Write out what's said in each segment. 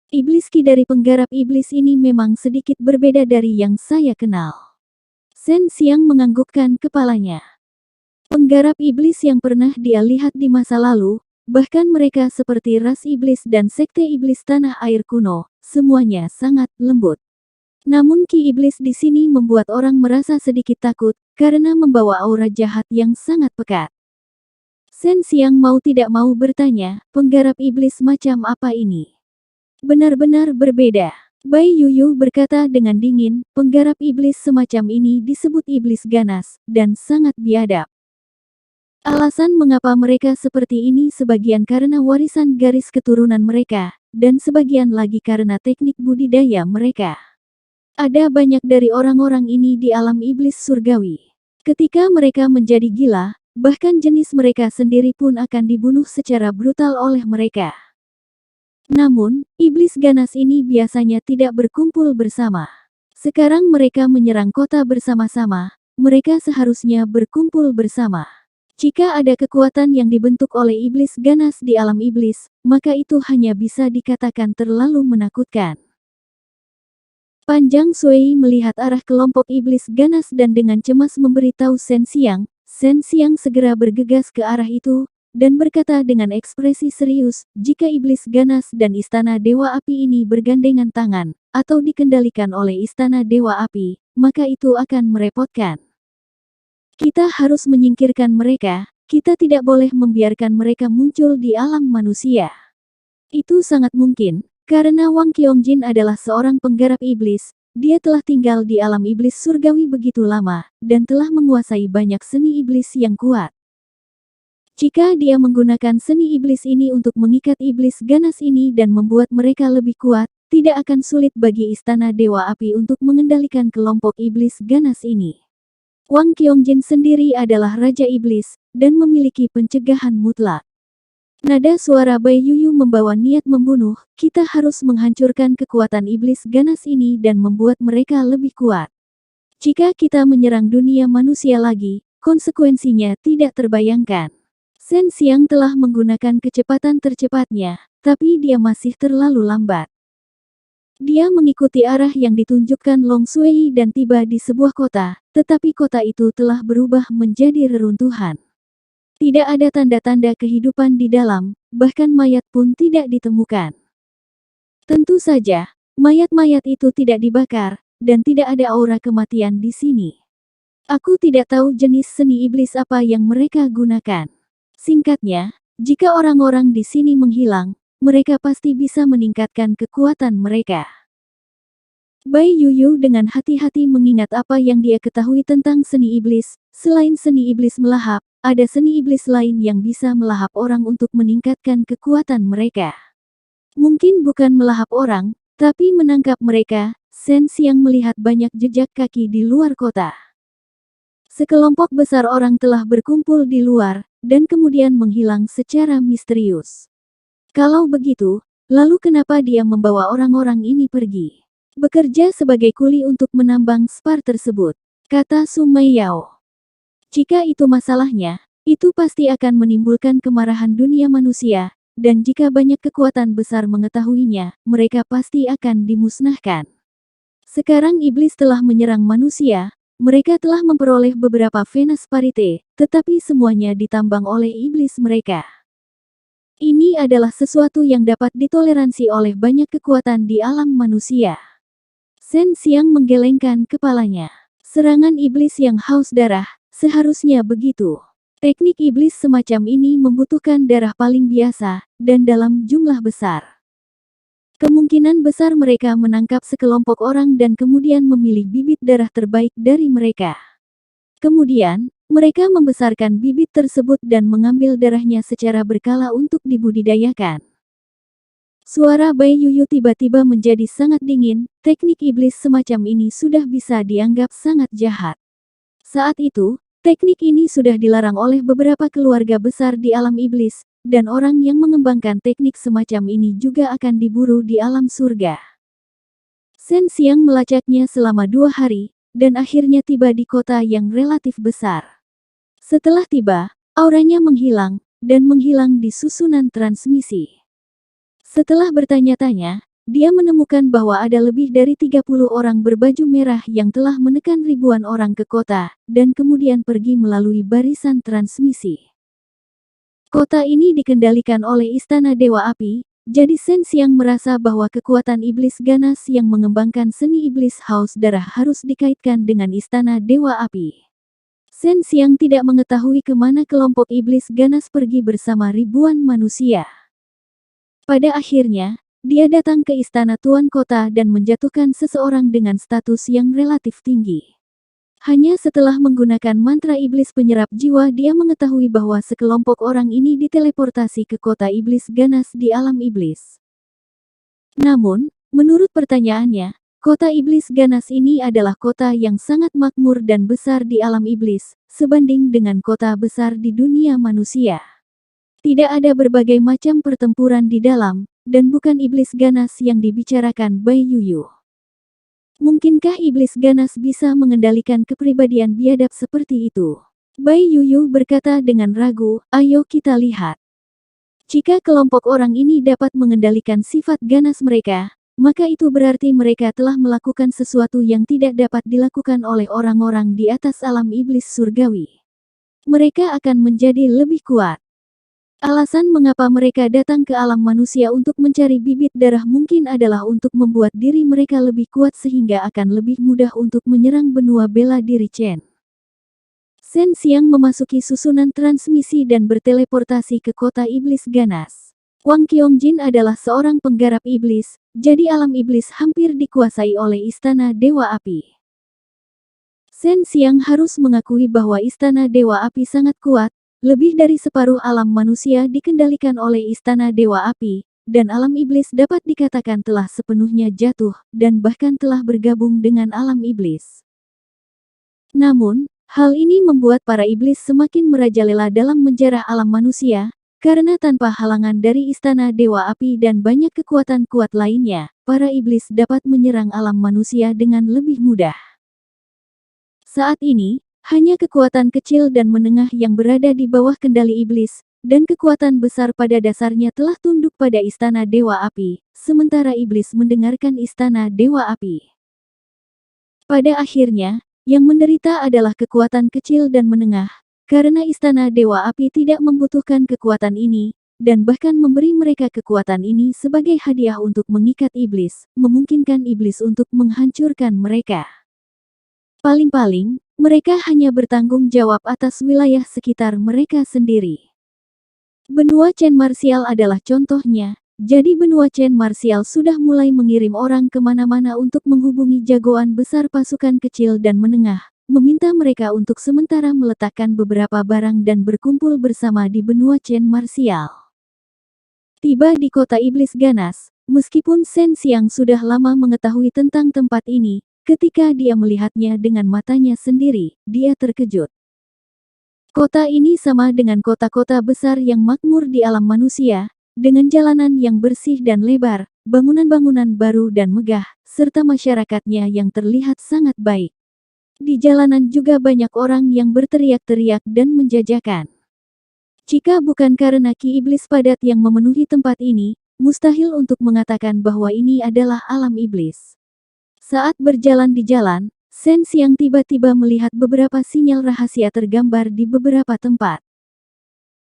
Iblis Ki dari penggarap iblis ini memang sedikit berbeda dari yang saya kenal. Shen Xiang menganggukkan kepalanya. Penggarap iblis yang pernah dia lihat di masa lalu, bahkan mereka seperti ras iblis dan sekte iblis tanah air kuno, semuanya sangat lembut. Namun ki iblis di sini membuat orang merasa sedikit takut, karena membawa aura jahat yang sangat pekat. Shen Xiang mau tidak mau bertanya, penggarap iblis macam apa ini? Benar-benar berbeda. Bai Yuyu berkata dengan dingin, penggarap iblis semacam ini disebut iblis ganas, dan sangat biadab. Alasan mengapa mereka seperti ini sebagian karena warisan garis keturunan mereka, dan sebagian lagi karena teknik budidaya mereka. Ada banyak dari orang-orang ini di alam iblis surgawi. Ketika mereka menjadi gila, bahkan jenis mereka sendiri pun akan dibunuh secara brutal oleh mereka. Namun, iblis ganas ini biasanya tidak berkumpul bersama. Sekarang mereka menyerang kota bersama-sama, mereka seharusnya berkumpul bersama. Jika ada kekuatan yang dibentuk oleh iblis ganas di alam iblis, maka itu hanya bisa dikatakan terlalu menakutkan. Panjang Sui melihat arah kelompok iblis ganas dan dengan cemas memberitahu Shen Xiang. Shen Xiang segera bergegas ke arah itu, dan berkata dengan ekspresi serius, jika iblis ganas dan istana Dewa Api ini bergandengan tangan, atau dikendalikan oleh istana Dewa Api, maka itu akan merepotkan. Kita harus menyingkirkan mereka, kita tidak boleh membiarkan mereka muncul di alam manusia. Itu sangat mungkin, karena Wang Qiongjin adalah seorang penggarap iblis, dia telah tinggal di alam iblis surgawi begitu lama, dan telah menguasai banyak seni iblis yang kuat. Jika dia menggunakan seni iblis ini untuk mengikat iblis ganas ini dan membuat mereka lebih kuat, tidak akan sulit bagi istana Dewa Api untuk mengendalikan kelompok iblis ganas ini. Wang Qiongjin sendiri adalah Raja Iblis, dan memiliki pencegahan mutlak. Nada suara Bai Yuyu membawa niat membunuh, kita harus menghancurkan kekuatan iblis ganas ini dan membuat mereka lebih kuat. Jika kita menyerang dunia manusia lagi, konsekuensinya tidak terbayangkan. Shen Xiang telah menggunakan kecepatan tercepatnya, tapi dia masih terlalu lambat. Dia mengikuti arah yang ditunjukkan Long Sui dan tiba di sebuah kota, tetapi kota itu telah berubah menjadi reruntuhan. Tidak ada tanda-tanda kehidupan di dalam, bahkan mayat pun tidak ditemukan. Tentu saja, mayat-mayat itu tidak dibakar, dan tidak ada aura kematian di sini. Aku tidak tahu jenis seni iblis apa yang mereka gunakan. Singkatnya, jika orang-orang di sini menghilang, mereka pasti bisa meningkatkan kekuatan mereka. Bai Yuyu dengan hati-hati mengingat apa yang dia ketahui tentang seni iblis. Selain seni iblis melahap, ada seni iblis lain yang bisa melahap orang untuk meningkatkan kekuatan mereka. Mungkin bukan melahap orang, tapi menangkap mereka. Shen Xiang melihat banyak jejak kaki di luar kota. Sekelompok besar orang telah berkumpul di luar, dan kemudian menghilang secara misterius. Kalau begitu, lalu kenapa dia membawa orang-orang ini pergi? Bekerja sebagai kuli untuk menambang spar tersebut, kata Su Meiyao. Jika itu masalahnya, itu pasti akan menimbulkan kemarahan dunia manusia, dan jika banyak kekuatan besar mengetahuinya, mereka pasti akan dimusnahkan. Sekarang iblis telah menyerang manusia, mereka telah memperoleh beberapa Venus Parite, tetapi semuanya ditambang oleh iblis mereka. Ini adalah sesuatu yang dapat ditoleransi oleh banyak kekuatan di alam manusia. Shen Xiang menggelengkan kepalanya. Serangan iblis yang haus darah, seharusnya begitu. Teknik iblis semacam ini membutuhkan darah paling biasa, dan dalam jumlah besar. Kemungkinan besar mereka menangkap sekelompok orang dan kemudian memilih bibit darah terbaik dari mereka. Kemudian, mereka membesarkan bibit tersebut dan mengambil darahnya secara berkala untuk dibudidayakan. Suara Bai Yuyu tiba-tiba menjadi sangat dingin, teknik iblis semacam ini sudah bisa dianggap sangat jahat. Saat itu, teknik ini sudah dilarang oleh beberapa keluarga besar di alam iblis, dan orang yang mengembangkan teknik semacam ini juga akan diburu di alam surga. Shen Xiang melacaknya selama 2 hari, dan akhirnya tiba di kota yang relatif besar. Setelah tiba, auranya menghilang, dan menghilang di susunan transmisi. Setelah bertanya-tanya, dia menemukan bahwa ada lebih dari 30 orang berbaju merah yang telah menekan ribuan orang ke kota, dan kemudian pergi melalui barisan transmisi. Kota ini dikendalikan oleh Istana Dewa Api, jadi Shen Xiang merasa bahwa kekuatan iblis ganas yang mengembangkan seni iblis haus darah harus dikaitkan dengan Istana Dewa Api. Shen Xiang tidak mengetahui kemana kelompok iblis ganas pergi bersama ribuan manusia. Pada akhirnya, dia datang ke istana Tuan Kota dan menjatuhkan seseorang dengan status yang relatif tinggi. Hanya setelah menggunakan mantra iblis penyerap jiwa dia mengetahui bahwa sekelompok orang ini diteleportasi ke kota iblis ganas di alam iblis. Namun, menurut pertanyaannya, kota iblis ganas ini adalah kota yang sangat makmur dan besar di alam iblis, sebanding dengan kota besar di dunia manusia. Tidak ada berbagai macam pertempuran di dalam, dan bukan iblis ganas yang dibicarakan Bai Yuyu. Mungkinkah iblis ganas bisa mengendalikan kepribadian biadab seperti itu? Bai Yuyu berkata dengan ragu, ayo kita lihat. Jika kelompok orang ini dapat mengendalikan sifat ganas mereka, maka itu berarti mereka telah melakukan sesuatu yang tidak dapat dilakukan oleh orang-orang di atas alam iblis surgawi. Mereka akan menjadi lebih kuat. Alasan mengapa mereka datang ke alam manusia untuk mencari bibit darah mungkin adalah untuk membuat diri mereka lebih kuat sehingga akan lebih mudah untuk menyerang benua bela diri Chen. Shen Xiang memasuki susunan transmisi dan berteleportasi ke kota iblis ganas. Wang Qiangjin adalah seorang penggarap iblis, jadi alam iblis hampir dikuasai oleh Istana Dewa Api. Shen Xiang harus mengakui bahwa Istana Dewa Api sangat kuat. Lebih dari separuh alam manusia dikendalikan oleh Istana Dewa Api, dan alam iblis dapat dikatakan telah sepenuhnya jatuh, dan bahkan telah bergabung dengan alam iblis. Namun, hal ini membuat para iblis semakin merajalela dalam menjarah alam manusia, karena tanpa halangan dari Istana Dewa Api dan banyak kekuatan kuat lainnya, para iblis dapat menyerang alam manusia dengan lebih mudah. Saat ini, hanya kekuatan kecil dan menengah yang berada di bawah kendali iblis, dan kekuatan besar pada dasarnya telah tunduk pada Istana Dewa Api, sementara iblis mendengarkan Istana Dewa Api. Pada akhirnya, yang menderita adalah kekuatan kecil dan menengah, karena Istana Dewa Api tidak membutuhkan kekuatan ini, dan bahkan memberi mereka kekuatan ini sebagai hadiah untuk mengikat iblis, memungkinkan iblis untuk menghancurkan mereka. Paling-paling, mereka hanya bertanggung jawab atas wilayah sekitar mereka sendiri. Benua Chen Martial adalah contohnya, jadi benua Chen Martial sudah mulai mengirim orang kemana-mana untuk menghubungi jagoan besar pasukan kecil dan menengah, meminta mereka untuk sementara meletakkan beberapa barang dan berkumpul bersama di benua Chen Martial. Tiba di kota iblis ganas, meskipun Shen Xiang sudah lama mengetahui tentang tempat ini, ketika dia melihatnya dengan matanya sendiri, dia terkejut. Kota ini sama dengan kota-kota besar yang makmur di alam manusia, dengan jalanan yang bersih dan lebar, bangunan-bangunan baru dan megah, serta masyarakatnya yang terlihat sangat baik. Di jalanan juga banyak orang yang berteriak-teriak dan menjajakan. Jika bukan karena ki iblis padat yang memenuhi tempat ini, mustahil untuk mengatakan bahwa ini adalah alam iblis. Saat berjalan di jalan, Shen Xiang tiba-tiba melihat beberapa sinyal rahasia tergambar di beberapa tempat.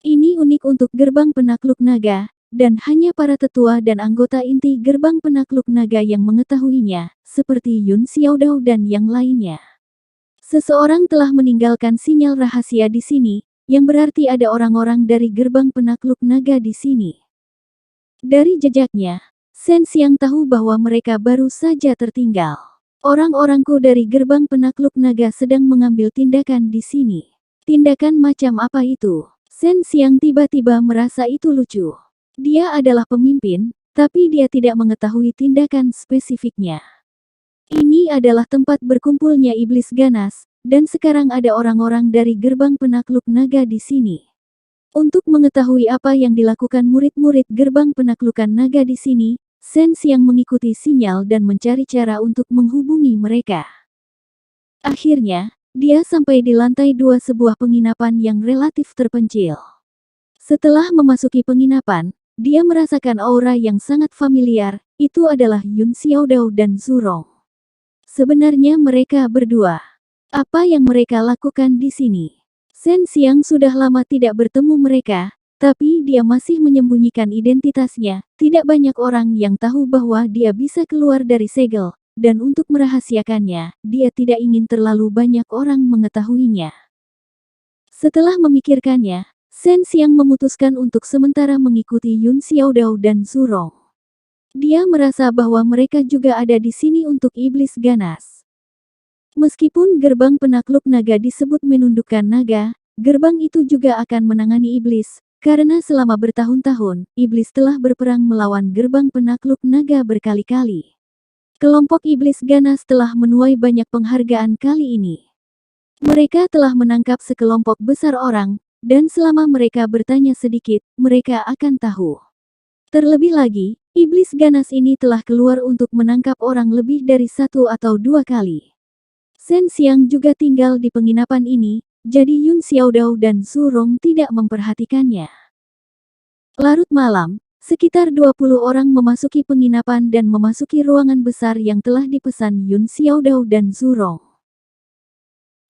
Ini unik untuk gerbang penakluk naga, dan hanya para tetua dan anggota inti gerbang penakluk naga yang mengetahuinya, seperti Yun Xiaodao dan yang lainnya. Seseorang telah meninggalkan sinyal rahasia di sini, yang berarti ada orang-orang dari gerbang penakluk naga di sini. Dari jejaknya, Shen Xiang tahu bahwa mereka baru saja tertinggal. Orang-orangku dari gerbang penakluk naga sedang mengambil tindakan di sini. Tindakan macam apa itu? Shen Xiang tiba-tiba merasa itu lucu. Dia adalah pemimpin, tapi dia tidak mengetahui tindakan spesifiknya. Ini adalah tempat berkumpulnya iblis ganas, dan sekarang ada orang-orang dari gerbang penakluk naga di sini. Untuk mengetahui apa yang dilakukan murid-murid gerbang penaklukan naga di sini, Shen Xiang mengikuti sinyal dan mencari cara untuk menghubungi mereka. Akhirnya, dia sampai di lantai 2 sebuah penginapan yang relatif terpencil. Setelah memasuki penginapan, dia merasakan aura yang sangat familiar, itu adalah Yun Xiaodao dan Zurong. Sebenarnya mereka berdua. Apa yang mereka lakukan di sini? Shen Xiang sudah lama tidak bertemu mereka, tapi dia masih menyembunyikan identitasnya. Tidak banyak orang yang tahu bahwa dia bisa keluar dari segel, dan untuk merahasiakannya, dia tidak ingin terlalu banyak orang mengetahuinya. Setelah memikirkannya, Shen Xiang memutuskan untuk sementara mengikuti Yun Xiaodao dan Zurong. Dia merasa bahwa mereka juga ada di sini untuk iblis ganas. Meskipun gerbang penakluk naga disebut menundukkan naga, gerbang itu juga akan menangani iblis, karena selama bertahun-tahun, iblis telah berperang melawan gerbang penakluk naga berkali-kali. Kelompok iblis ganas telah menuai banyak penghargaan kali ini. Mereka telah menangkap sekelompok besar orang, dan selama mereka bertanya sedikit, mereka akan tahu. Terlebih lagi, iblis ganas ini telah keluar untuk menangkap orang lebih dari 1 atau 2 kali. Shen Xiang juga tinggal di penginapan ini, jadi Yun Xiaodao dan Zurong tidak memperhatikannya. Larut malam, sekitar 20 orang memasuki penginapan dan memasuki ruangan besar yang telah dipesan Yun Xiaodao dan Zurong.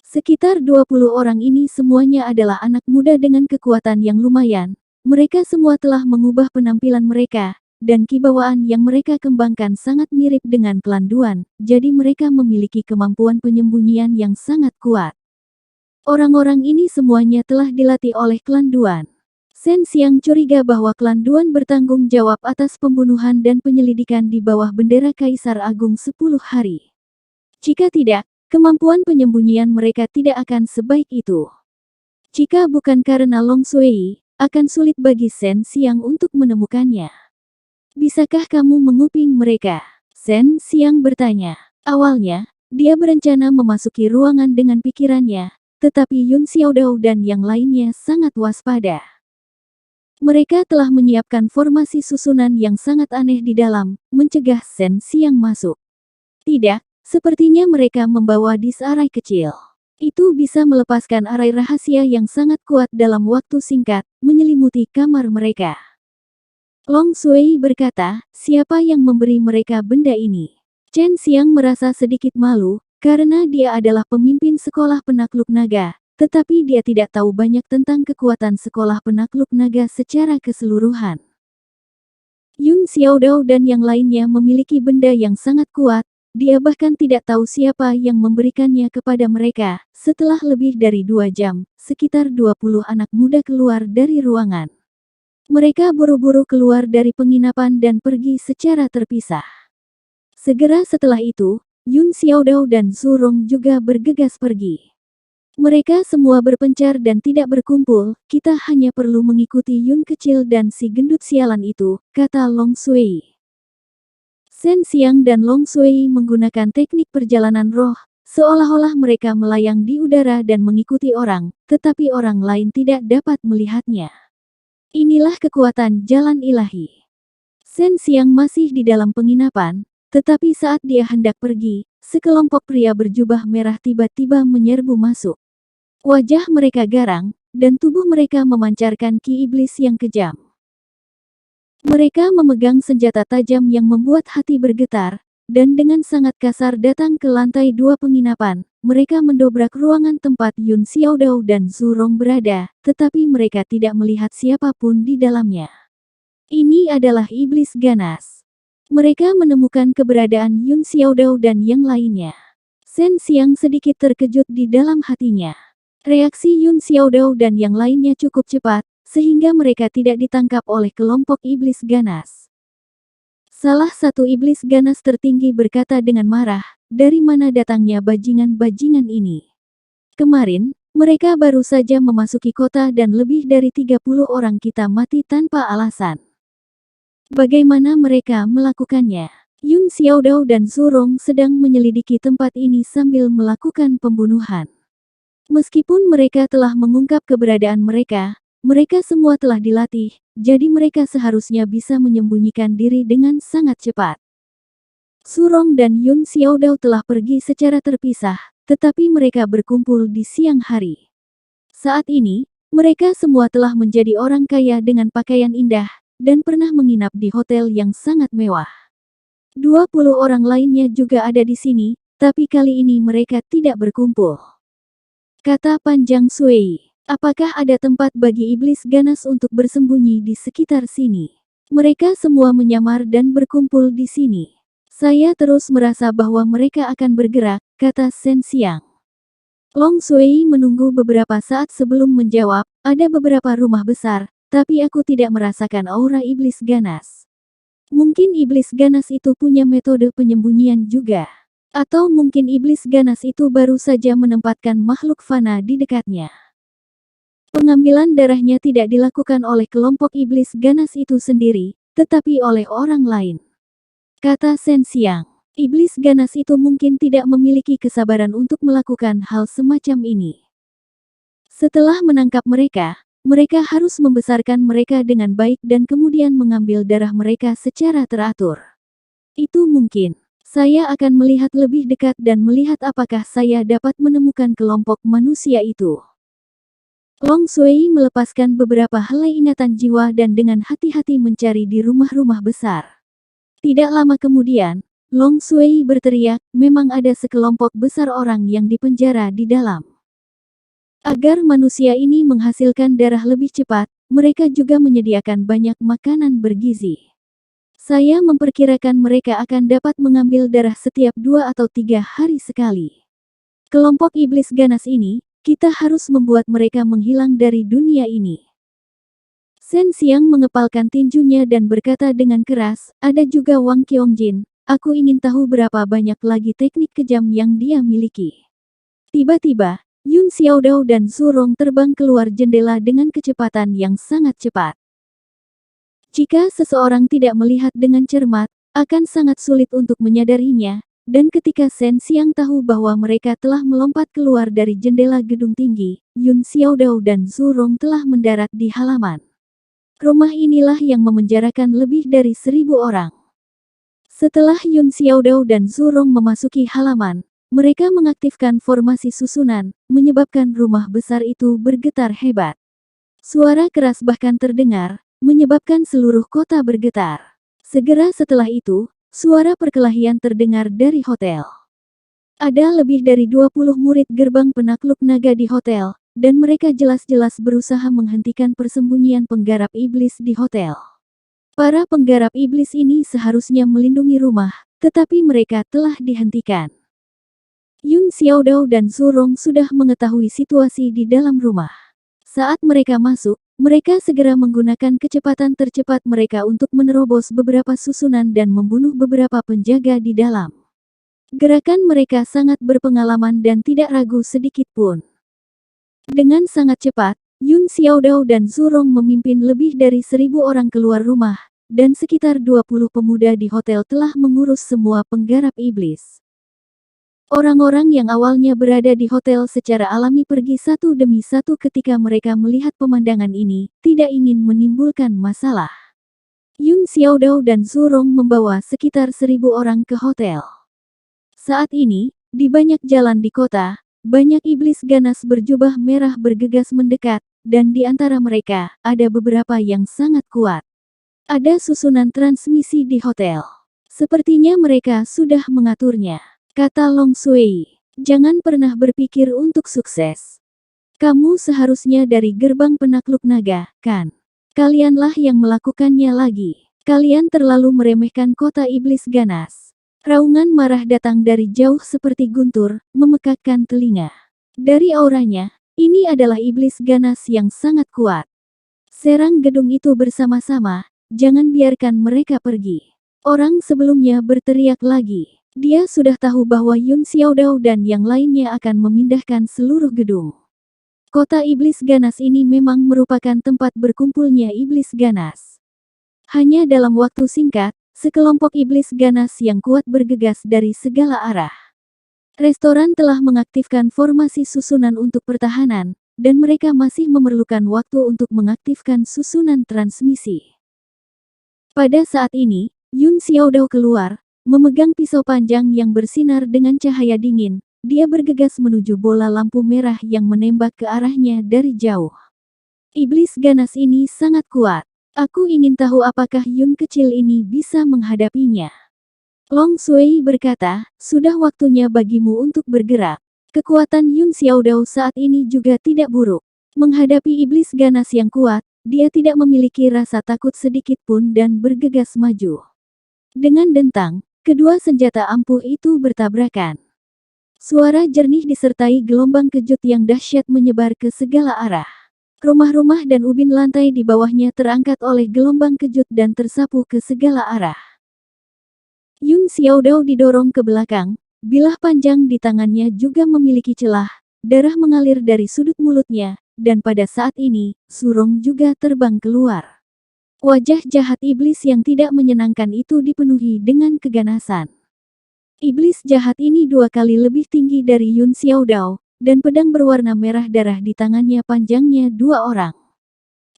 Sekitar 20 orang ini semuanya adalah anak muda dengan kekuatan yang lumayan. Mereka semua telah mengubah penampilan mereka, dan kibawaan yang mereka kembangkan sangat mirip dengan klan Duan, jadi mereka memiliki kemampuan penyembunyian yang sangat kuat. Orang-orang ini semuanya telah dilatih oleh klan Duan. Shen Xiang curiga bahwa klan Duan bertanggung jawab atas pembunuhan dan penyelidikan di bawah bendera Kaisar Agung 10 hari. Jika tidak, kemampuan penyembunyian mereka tidak akan sebaik itu. Jika bukan karena Long Sui, akan sulit bagi Shen Xiang untuk menemukannya. Bisakah kamu menguping mereka? Shen Xiang bertanya. Awalnya, dia berencana memasuki ruangan dengan pikirannya, tetapi Yun Xiaodao dan yang lainnya sangat waspada. Mereka telah menyiapkan formasi susunan yang sangat aneh di dalam, mencegah Shen Xiang masuk. Tidak, sepertinya mereka membawa disarai kecil. Itu bisa melepaskan arai rahasia yang sangat kuat dalam waktu singkat, menyelimuti kamar mereka. Long Sui berkata, siapa yang memberi mereka benda ini? Chen Xiang merasa sedikit malu, karena dia adalah pemimpin sekolah penakluk naga, tetapi dia tidak tahu banyak tentang kekuatan sekolah penakluk naga secara keseluruhan. Yun Xiaodao dan yang lainnya memiliki benda yang sangat kuat, dia bahkan tidak tahu siapa yang memberikannya kepada mereka. Setelah lebih dari 2 jam, sekitar 20 anak muda keluar dari ruangan. Mereka buru-buru keluar dari penginapan dan pergi secara terpisah. Segera setelah itu, Yun Xiaodao dan Zurong juga bergegas pergi. Mereka semua berpencar dan tidak berkumpul, kita hanya perlu mengikuti Yun kecil dan si gendut sialan itu, kata Long Sui. Shen Xiang dan Long Sui menggunakan teknik perjalanan roh, seolah-olah mereka melayang di udara dan mengikuti orang, tetapi orang lain tidak dapat melihatnya. Inilah kekuatan jalan ilahi. Shen Xiang masih di dalam penginapan, tetapi saat dia hendak pergi, sekelompok pria berjubah merah tiba-tiba menyerbu masuk. Wajah mereka garang, dan tubuh mereka memancarkan ki iblis yang kejam. Mereka memegang senjata tajam yang membuat hati bergetar, dan dengan sangat kasar datang ke lantai 2 penginapan. Mereka mendobrak ruangan tempat Yun Xiaodao dan Zurong berada, tetapi mereka tidak melihat siapapun di dalamnya. Ini adalah iblis ganas. Mereka menemukan keberadaan Yun Xiaodao dan yang lainnya. Shen Xiang sedikit terkejut di dalam hatinya. Reaksi Yun Xiaodao dan yang lainnya cukup cepat, sehingga mereka tidak ditangkap oleh kelompok iblis ganas. Salah satu iblis ganas tertinggi berkata dengan marah, dari mana datangnya bajingan-bajingan ini? Kemarin, mereka baru saja memasuki kota dan lebih dari 30 orang kita mati tanpa alasan. Bagaimana mereka melakukannya? Yun Xiaodao dan Zurong sedang menyelidiki tempat ini sambil melakukan pembunuhan. Meskipun mereka telah mengungkap keberadaan mereka, mereka semua telah dilatih, jadi mereka seharusnya bisa menyembunyikan diri dengan sangat cepat. Zurong dan Yun Xiaodao telah pergi secara terpisah, tetapi mereka berkumpul di siang hari. Saat ini, mereka semua telah menjadi orang kaya dengan pakaian indah, dan pernah menginap di hotel yang sangat mewah. 20 orang lainnya juga ada di sini, tapi kali ini mereka tidak berkumpul. Kata Panjang Sui, apakah ada tempat bagi iblis ganas untuk bersembunyi di sekitar sini? Mereka semua menyamar dan berkumpul di sini. Saya terus merasa bahwa mereka akan bergerak, kata Shen Xiang. Long Sui menunggu beberapa saat sebelum menjawab, ada beberapa rumah besar, tapi aku tidak merasakan aura iblis ganas. Mungkin iblis ganas itu punya metode penyembunyian juga. Atau mungkin iblis ganas itu baru saja menempatkan makhluk fana di dekatnya. Pengambilan darahnya tidak dilakukan oleh kelompok iblis ganas itu sendiri, tetapi oleh orang lain. Kata Shen Xiang, iblis ganas itu mungkin tidak memiliki kesabaran untuk melakukan hal semacam ini. Setelah menangkap mereka, mereka harus membesarkan mereka dengan baik dan kemudian mengambil darah mereka secara teratur. Itu mungkin. Saya akan melihat lebih dekat dan melihat apakah saya dapat menemukan kelompok manusia itu. Long Sui melepaskan beberapa helai ingatan jiwa dan dengan hati-hati mencari di rumah-rumah besar. Tidak lama kemudian, Long Sui berteriak, memang ada sekelompok besar orang yang dipenjara di dalam. Agar manusia ini menghasilkan darah lebih cepat, mereka juga menyediakan banyak makanan bergizi. Saya memperkirakan mereka akan dapat mengambil darah setiap 2 atau 3 hari sekali. Kelompok iblis ganas ini, kita harus membuat mereka menghilang dari dunia ini. Shen Xiang mengepalkan tinjunya dan berkata dengan keras, ada juga Wang Qiangjin, aku ingin tahu berapa banyak lagi teknik kejam yang dia miliki. Tiba-tiba, Yun Xiaodao dan Su Rong terbang keluar jendela dengan kecepatan yang sangat cepat. Jika seseorang tidak melihat dengan cermat, akan sangat sulit untuk menyadarinya, dan ketika Shen Xiang tahu bahwa mereka telah melompat keluar dari jendela gedung tinggi, Yun Xiaodao dan Su Rong telah mendarat di halaman. Rumah inilah yang memenjarakan lebih dari 1.000 orang. Setelah Yun Xiaodao dan Su Rong memasuki halaman, mereka mengaktifkan formasi susunan, menyebabkan rumah besar itu bergetar hebat. Suara keras bahkan terdengar, menyebabkan seluruh kota bergetar. Segera setelah itu, suara perkelahian terdengar dari hotel. Ada lebih dari 20 murid gerbang penakluk naga di hotel, dan mereka jelas-jelas berusaha menghentikan persembunyian penggarap iblis di hotel. Para penggarap iblis ini seharusnya melindungi rumah, tetapi mereka telah dihentikan. Yun Xiaodao dan Su Rong sudah mengetahui situasi di dalam rumah. Saat mereka masuk, mereka segera menggunakan kecepatan tercepat mereka untuk menerobos beberapa susunan dan membunuh beberapa penjaga di dalam. Gerakan mereka sangat berpengalaman dan tidak ragu sedikit pun. Dengan sangat cepat, Yun Xiaodao dan Su Rong memimpin lebih dari 1.000 orang keluar rumah, dan sekitar 20 pemuda di hotel telah mengurus semua penggarap iblis. Orang-orang yang awalnya berada di hotel secara alami pergi satu demi satu ketika mereka melihat pemandangan ini, tidak ingin menimbulkan masalah. Yun Xiaodao dan Su Rong membawa sekitar 1.000 orang ke hotel. Saat ini, di banyak jalan di kota, banyak iblis ganas berjubah merah bergegas mendekat, dan di antara mereka, ada beberapa yang sangat kuat. Ada susunan transmisi di hotel. Sepertinya mereka sudah mengaturnya. Kata Long Sui, jangan pernah berpikir untuk sukses. Kamu seharusnya dari gerbang penakluk naga, kan? Kalianlah yang melakukannya lagi. Kalian terlalu meremehkan kota iblis ganas. Raungan marah datang dari jauh seperti guntur, memekakkan telinga. Dari auranya, ini adalah iblis ganas yang sangat kuat. Serang gedung itu bersama-sama, jangan biarkan mereka pergi. Orang sebelumnya berteriak lagi. Dia sudah tahu bahwa Yun Xiaodao dan yang lainnya akan memindahkan seluruh gedung. Kota iblis ganas ini memang merupakan tempat berkumpulnya iblis ganas. Hanya dalam waktu singkat, sekelompok iblis ganas yang kuat bergegas dari segala arah. Restoran telah mengaktifkan formasi susunan untuk pertahanan, dan mereka masih memerlukan waktu untuk mengaktifkan susunan transmisi. Pada saat ini, Yun Xiaodao keluar, memegang pisau panjang yang bersinar dengan cahaya dingin, dia bergegas menuju bola lampu merah yang menembak ke arahnya dari jauh. Iblis ganas ini sangat kuat. Aku ingin tahu apakah Yun kecil ini bisa menghadapinya. Long Sui berkata, sudah waktunya bagimu untuk bergerak. Kekuatan Yun Xiaodao saat ini juga tidak buruk. Menghadapi iblis ganas yang kuat, dia tidak memiliki rasa takut sedikit pun dan bergegas maju. Dengan dentang, kedua senjata ampuh itu bertabrakan. Suara jernih disertai gelombang kejut yang dahsyat menyebar ke segala arah. Rumah-rumah dan ubin lantai di bawahnya terangkat oleh gelombang kejut dan tersapu ke segala arah. Yun Xiaodao didorong ke belakang, bilah panjang di tangannya juga memiliki celah, darah mengalir dari sudut mulutnya, dan pada saat ini, Surong juga terbang keluar. Wajah jahat iblis yang tidak menyenangkan itu dipenuhi dengan keganasan. Iblis jahat ini 2 kali lebih tinggi dari Yun Xiaodao, dan pedang berwarna merah darah di tangannya panjangnya 2 orang.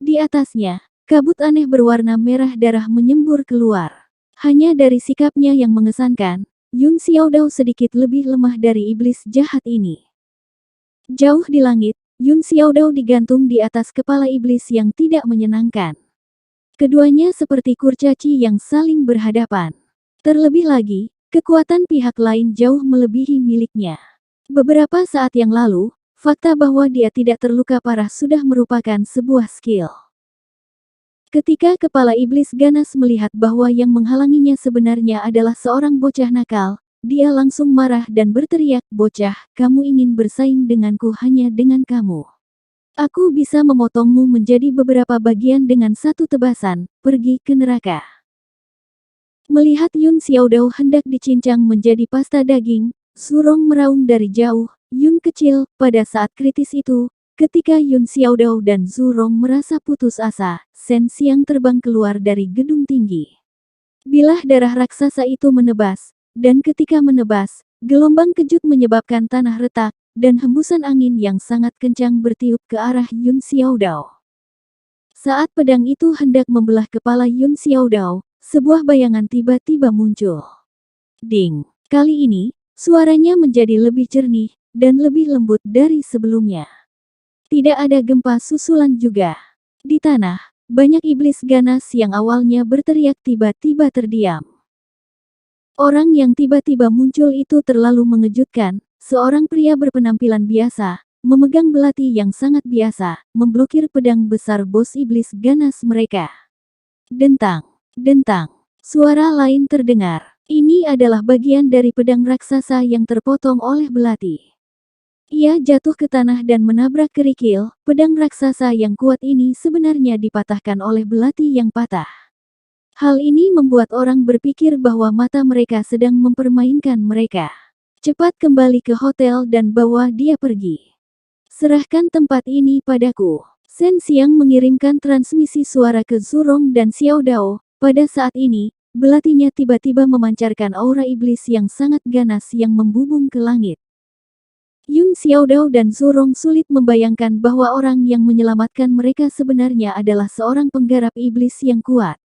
Di atasnya, kabut aneh berwarna merah darah menyembur keluar. Hanya dari sikapnya yang mengesankan, Yun Xiaodao sedikit lebih lemah dari iblis jahat ini. Jauh di langit, Yun Xiaodao digantung di atas kepala iblis yang tidak menyenangkan. Keduanya seperti kurcaci yang saling berhadapan. Terlebih lagi, kekuatan pihak lain jauh melebihi miliknya. Beberapa saat yang lalu, fakta bahwa dia tidak terluka parah sudah merupakan sebuah skill. Ketika kepala iblis ganas melihat bahwa yang menghalanginya sebenarnya adalah seorang bocah nakal, dia langsung marah dan berteriak, "Bocah, kamu ingin bersaing denganku hanya dengan kamu. Aku bisa memotongmu menjadi beberapa bagian dengan satu tebasan, pergi ke neraka." Melihat Yun Xiaodao hendak dicincang menjadi pasta daging, Surong meraung dari jauh, "Yun kecil," pada saat kritis itu, ketika Yun Xiaodao dan Zurong merasa putus asa, Shen Xiang terbang keluar dari gedung tinggi. Bilah darah raksasa itu menebas, dan ketika menebas, gelombang kejut menyebabkan tanah retak, dan hembusan angin yang sangat kencang bertiup ke arah Yun Xiaodao. Saat pedang itu hendak membelah kepala Yun Xiaodao, sebuah bayangan tiba-tiba muncul. Ding! Kali ini, suaranya menjadi lebih jernih, dan lebih lembut dari sebelumnya. Tidak ada gempa susulan juga. Di tanah, banyak iblis ganas yang awalnya berteriak tiba-tiba terdiam. Orang yang tiba-tiba muncul itu terlalu mengejutkan, seorang pria berpenampilan biasa, memegang belati yang sangat biasa, memblokir pedang besar bos iblis ganas mereka. Dentang, dentang, suara lain terdengar. Ini adalah bagian dari pedang raksasa yang terpotong oleh belati. Ia jatuh ke tanah dan menabrak kerikil. Pedang raksasa yang kuat ini sebenarnya dipatahkan oleh belati yang patah. Hal ini membuat orang berpikir bahwa mata mereka sedang mempermainkan mereka. Cepat kembali ke hotel dan bawa dia pergi. Serahkan tempat ini padaku. Shen Xiang mengirimkan transmisi suara ke Zurong dan Xiaodao. Pada saat ini, belatinya tiba-tiba memancarkan aura iblis yang sangat ganas yang membubung ke langit. Yun Xiaodao dan Zurong sulit membayangkan bahwa orang yang menyelamatkan mereka sebenarnya adalah seorang penggarap iblis yang kuat.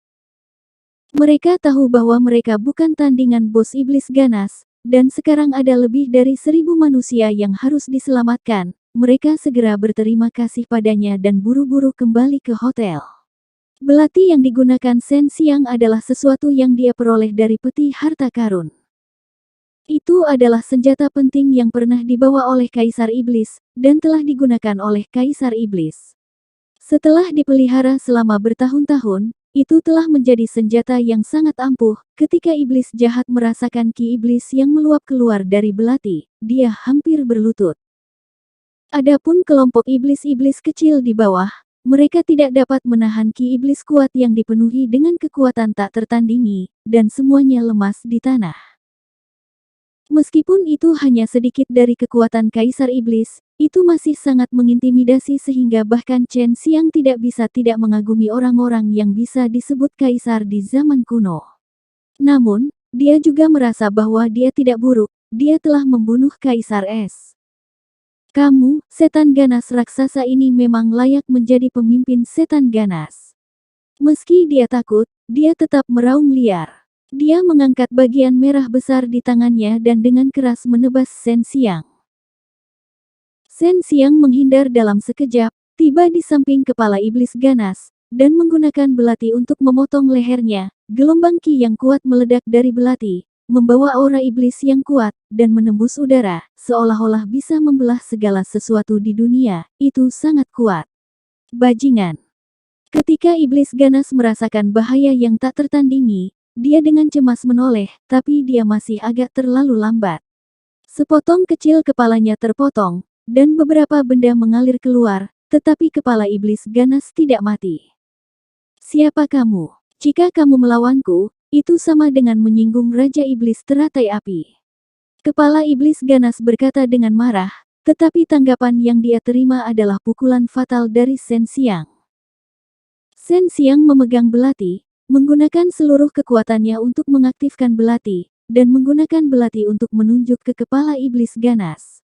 Mereka tahu bahwa mereka bukan tandingan bos iblis ganas, dan sekarang ada lebih dari 1000 manusia yang harus diselamatkan. Mereka segera berterima kasih padanya dan buru-buru kembali ke hotel. Belati yang digunakan Shen Xiang adalah sesuatu yang dia peroleh dari peti harta karun. Itu adalah senjata penting yang pernah dibawa oleh Kaisar Iblis, dan telah digunakan oleh Kaisar Iblis. Setelah dipelihara selama bertahun-tahun, itu telah menjadi senjata yang sangat ampuh. Ketika iblis jahat merasakan ki iblis yang meluap keluar dari belati, dia hampir berlutut. Adapun kelompok iblis-iblis kecil di bawah, mereka tidak dapat menahan ki iblis kuat yang dipenuhi dengan kekuatan tak tertandingi, dan semuanya lemas di tanah. Meskipun itu hanya sedikit dari kekuatan Kaisar Iblis, itu masih sangat mengintimidasi sehingga bahkan Chen Xiang tidak bisa tidak mengagumi orang-orang yang bisa disebut Kaisar di zaman kuno. Namun, dia juga merasa bahwa dia tidak buruk, dia telah membunuh Kaisar Es. Kamu, setan ganas raksasa ini memang layak menjadi pemimpin setan ganas. Meski dia takut, dia tetap meraung liar. Dia mengangkat bagian merah besar di tangannya dan dengan keras menebas Shen Xiang. Shen Xiang menghindar dalam sekejap, tiba di samping kepala iblis ganas, dan menggunakan belati untuk memotong lehernya. Gelombang ki yang kuat meledak dari belati, membawa aura iblis yang kuat, dan menembus udara, seolah-olah bisa membelah segala sesuatu di dunia, itu sangat kuat. Bajingan. Ketika iblis ganas merasakan bahaya yang tak tertandingi, dia dengan cemas menoleh, tapi dia masih agak terlalu lambat. Sepotong kecil kepalanya terpotong, dan beberapa benda mengalir keluar, tetapi kepala iblis ganas tidak mati. Siapa kamu? Jika kamu melawanku, itu sama dengan menyinggung Raja Iblis teratai api. Kepala iblis ganas berkata dengan marah, tetapi tanggapan yang dia terima adalah pukulan fatal dari Shen Xiang. Shen Xiang memegang belati, menggunakan seluruh kekuatannya untuk mengaktifkan belati, dan menggunakan belati untuk menunjuk ke kepala iblis ganas.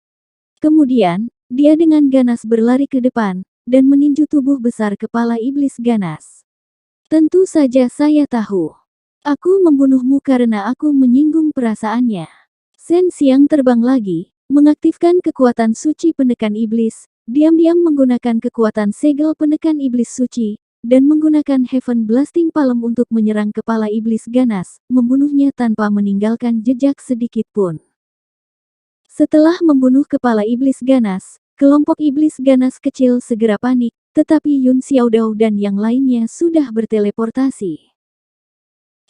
Kemudian, dia dengan ganas berlari ke depan, dan meninju tubuh besar kepala iblis ganas. Tentu saja saya tahu. Aku membunuhmu karena aku menyinggung perasaannya. Shen Xiang terbang lagi, mengaktifkan kekuatan suci penekan iblis, diam-diam menggunakan kekuatan segel penekan iblis suci, dan menggunakan Heaven Blasting Palm untuk menyerang kepala iblis ganas, membunuhnya tanpa meninggalkan jejak sedikit pun. Setelah membunuh kepala iblis ganas, kelompok iblis ganas kecil segera panik, tetapi Yun Xiaodao dan yang lainnya sudah berteleportasi.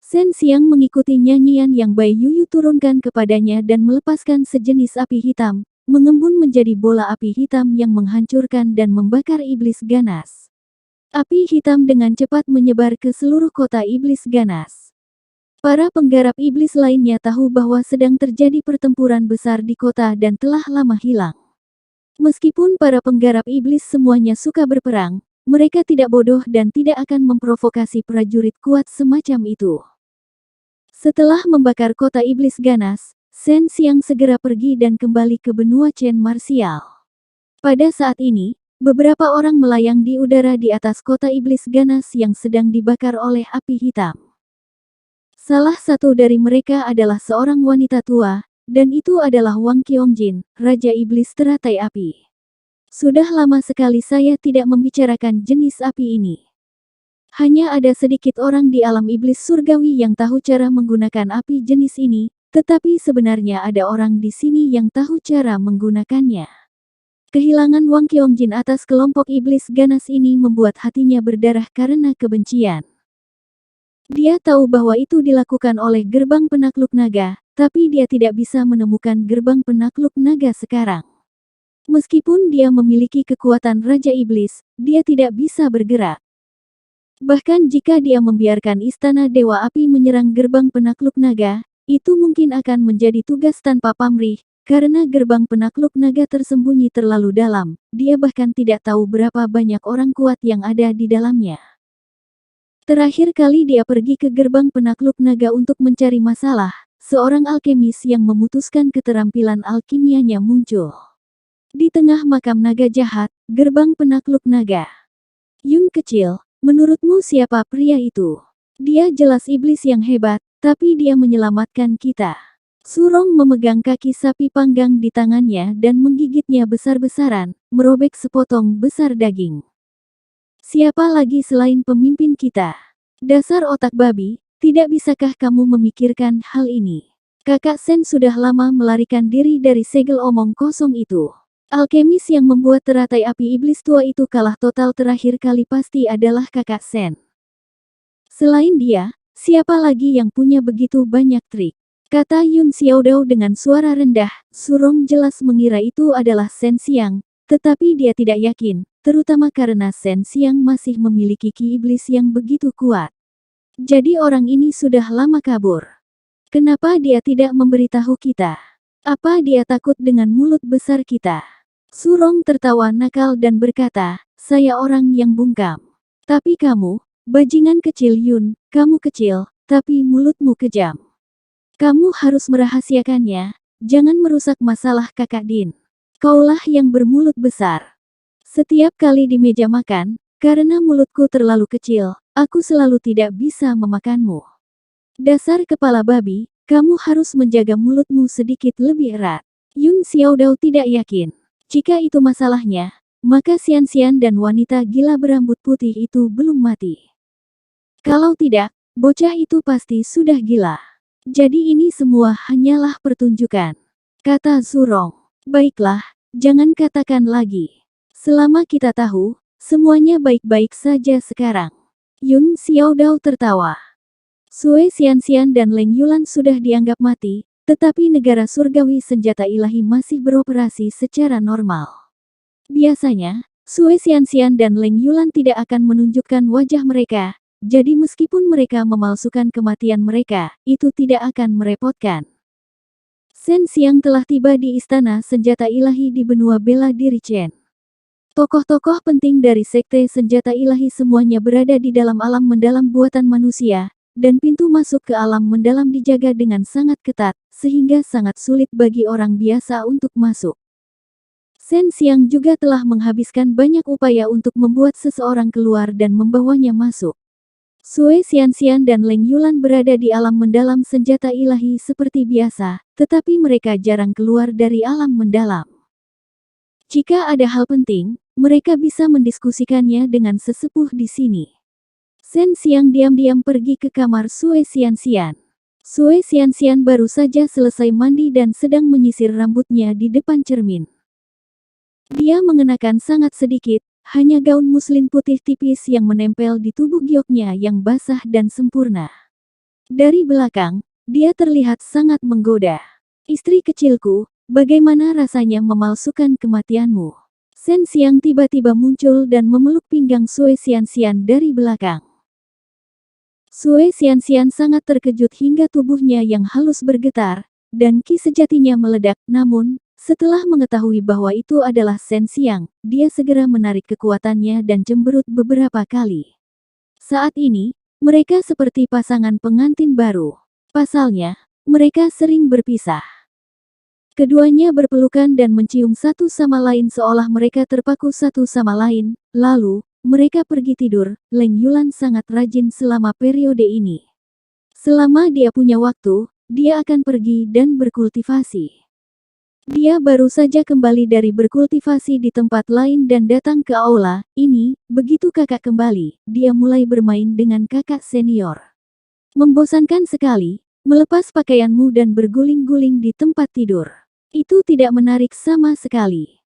Shen Xiang mengikuti nyanyian yang Bai Yuyu turunkan kepadanya dan melepaskan sejenis api hitam, mengembun menjadi bola api hitam yang menghancurkan dan membakar iblis ganas. Api hitam dengan cepat menyebar ke seluruh kota iblis ganas. Para penggarap iblis lainnya tahu bahwa sedang terjadi pertempuran besar di kota dan telah lama hilang. Meskipun para penggarap iblis semuanya suka berperang, mereka tidak bodoh dan tidak akan memprovokasi prajurit kuat semacam itu. Setelah membakar kota iblis ganas, Shen Xiang segera pergi dan kembali ke benua Chen martial. Pada saat ini, beberapa orang melayang di udara di atas kota iblis ganas yang sedang dibakar oleh api hitam. Salah satu dari mereka adalah seorang wanita tua, dan itu adalah Wang Qiangjin, Raja Iblis teratai api. Sudah lama sekali saya tidak membicarakan jenis api ini. Hanya ada sedikit orang di alam iblis surgawi yang tahu cara menggunakan api jenis ini, tetapi sebenarnya ada orang di sini yang tahu cara menggunakannya. Kehilangan Wang Qiangjin atas kelompok iblis ganas ini membuat hatinya berdarah karena kebencian. Dia tahu bahwa itu dilakukan oleh gerbang penakluk naga, tapi dia tidak bisa menemukan gerbang penakluk naga sekarang. Meskipun dia memiliki kekuatan Raja Iblis, dia tidak bisa bergerak. Bahkan jika dia membiarkan Istana Dewa Api menyerang gerbang penakluk naga, itu mungkin akan menjadi tugas tanpa pamrih. Karena gerbang penakluk naga tersembunyi terlalu dalam, dia bahkan tidak tahu berapa banyak orang kuat yang ada di dalamnya. Terakhir kali dia pergi ke gerbang penakluk naga untuk mencari masalah, seorang alkemis yang memutuskan keterampilan alkimianya muncul. Di tengah makam naga jahat, gerbang penakluk naga. Yun kecil, menurutmu siapa pria itu? Dia jelas iblis yang hebat, tapi dia menyelamatkan kita. Surong memegang kaki sapi panggang di tangannya dan menggigitnya besar-besaran, merobek sepotong besar daging. Siapa lagi selain pemimpin kita? Dasar otak babi, tidak bisakah kamu memikirkan hal ini? Kakak Shen sudah lama melarikan diri dari segel omong kosong itu. Alkemis yang membuat teratai api iblis tua itu kalah total terakhir kali pasti adalah kakak Shen. Selain dia, siapa lagi yang punya begitu banyak trik? Kata Yun Xiaodao dengan suara rendah. Surong jelas mengira itu adalah Shen Xiang, tetapi dia tidak yakin, terutama karena Shen Xiang masih memiliki ki iblis yang begitu kuat. Jadi orang ini sudah lama kabur. Kenapa dia tidak memberitahu kita? Apa dia takut dengan mulut besar kita? Surong tertawa nakal dan berkata, saya orang yang bungkam. Tapi kamu, bajingan kecil Yun, kamu kecil, tapi mulutmu kejam. Kamu harus merahasiakannya, jangan merusak masalah kakak Din. Kaulah yang bermulut besar. Setiap kali di meja makan, karena mulutku terlalu kecil, aku selalu tidak bisa memakanmu. Dasar kepala babi, kamu harus menjaga mulutmu sedikit lebih erat. Yun Xiaodao tidak yakin. Jika itu masalahnya, maka Xian-Xian dan wanita gila berambut putih itu belum mati. Kalau tidak, bocah itu pasti sudah gila. Jadi ini semua hanyalah pertunjukan, kata Zurong. Baiklah, jangan katakan lagi. Selama kita tahu, semuanya baik-baik saja sekarang. Yun Xiaodao tertawa. Sue Xianxian dan Leng Yulan sudah dianggap mati, tetapi negara surgawi senjata ilahi masih beroperasi secara normal. Biasanya, Sue Xianxian dan Leng Yulan tidak akan menunjukkan wajah mereka, jadi meskipun mereka memalsukan kematian mereka, itu tidak akan merepotkan. Shen Xiang telah tiba di istana senjata ilahi di benua bela diri Chen. Tokoh-tokoh penting dari sekte senjata ilahi semuanya berada di dalam alam mendalam buatan manusia, dan pintu masuk ke alam mendalam dijaga dengan sangat ketat, sehingga sangat sulit bagi orang biasa untuk masuk. Shen Xiang juga telah menghabiskan banyak upaya untuk membuat seseorang keluar dan membawanya masuk. Sue Xianxian dan Leng Yulan berada di alam mendalam senjata ilahi seperti biasa, tetapi mereka jarang keluar dari alam mendalam. Jika ada hal penting, mereka bisa mendiskusikannya dengan sesepuh di sini. Shen Xiang diam-diam pergi ke kamar Sue Xianxian. Sue Xianxian baru saja selesai mandi dan sedang menyisir rambutnya di depan cermin. Dia mengenakan sangat sedikit, hanya gaun muslin putih tipis yang menempel di tubuh gioknya yang basah dan sempurna. Dari belakang, dia terlihat sangat menggoda. Istri kecilku, bagaimana rasanya memalsukan kematianmu? Shen Xiang tiba-tiba muncul dan memeluk pinggang Sue Xianxian dari belakang. Sue Xianxian sangat terkejut hingga tubuhnya yang halus bergetar, dan ki sejatinya meledak, namun, setelah mengetahui bahwa itu adalah Shen Xiang, dia segera menarik kekuatannya dan cemberut beberapa kali. Saat ini, mereka seperti pasangan pengantin baru. Pasalnya, mereka sering berpisah. Keduanya berpelukan dan mencium satu sama lain seolah mereka terpaku satu sama lain, lalu, mereka pergi tidur. Leng Yulan sangat rajin selama periode ini. Selama dia punya waktu, dia akan pergi dan berkultivasi. Dia baru saja kembali dari berkultivasi di tempat lain dan datang ke aula ini. Begitu kakak kembali, dia mulai bermain dengan kakak senior. Membosankan sekali, melepas pakaianmu dan berguling-guling di tempat tidur. Itu tidak menarik sama sekali.